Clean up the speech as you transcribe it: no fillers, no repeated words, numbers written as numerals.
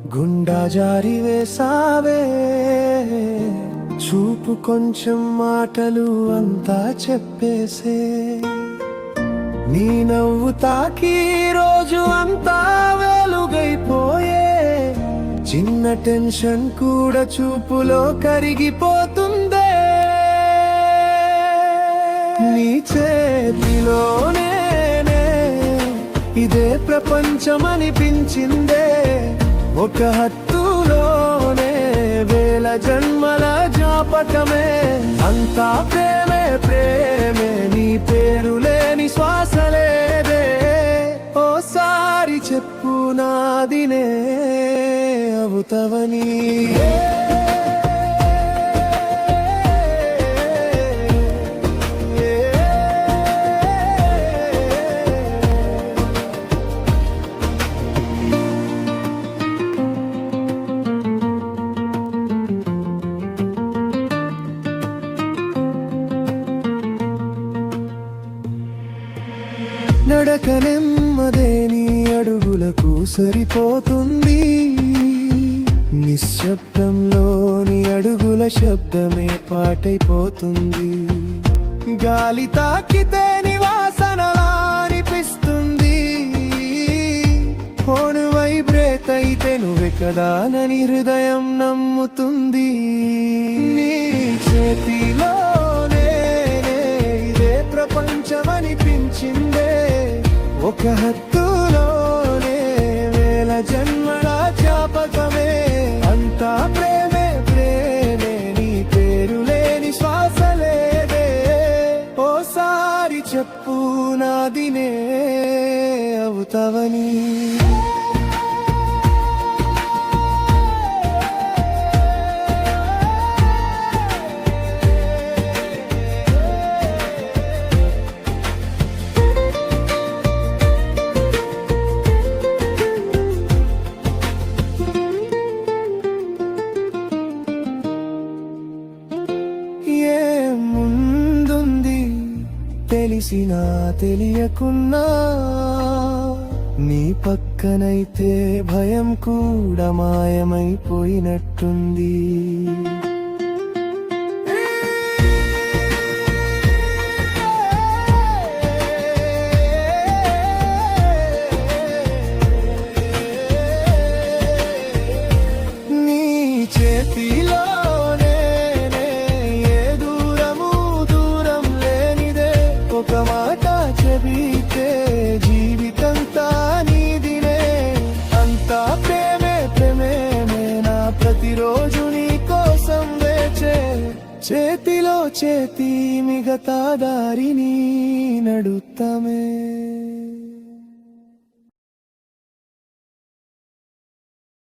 గుండా జారి వేసావే చూపు కొంచెం మాటలు అంతా చెప్పేసే నీ నవ్వు తాకి రోజు అంతా వెలుగైపోయే చిన్న టెన్షన్ కూడా చూపులో కరిగిపోతుందే నీ చేతిలోనే ఇదే ప్రపంచమనిపించిందే ఒక హత్తులోనే వేల జన్మల జ్ఞాపకమే అంతా ప్రేమే ప్రేమే నీ పేరు లేని శ్వాసలేదే ఓసారి చెప్పు నాదినే అవుతవని నడక నెమ్మదే నీ అడుగులకు సరిపోతుంది నిశ్శబ్దంలోని అడుగుల శబ్దమే పాటైపోతుంది గాలి తాకితే నివాసనలా అనిపిస్తుంది ఫోన్ వైబ్రేట్ అయితే నువ్వే కదానని హృదయం నమ్ముతుంది నీ చేతిలోనే ఇదే ప్రపంచమనిపించిందే ఒక హత్తులోనే వేల జన్మల జ్ఞాపకమే అంతా ప్రేమే ప్రేమే నీ పేరు లేని శ్వాసలేదే ఓసారి చెప్పు నాదినే అవుతవని తెలిసినా తెలియకున్నా నీ పక్కనైతే భయం కూడా మాయమైపోయినట్టుంది నీ చేతిలో ఒక మాట చెబితే జీవితంతా నీదినే అంతా ప్రేమే ప్రేమే నా ప్రతిరోజు నీ కోసం వేచే చేతిలో చేతి మిగతా దారిని నడుస్తామే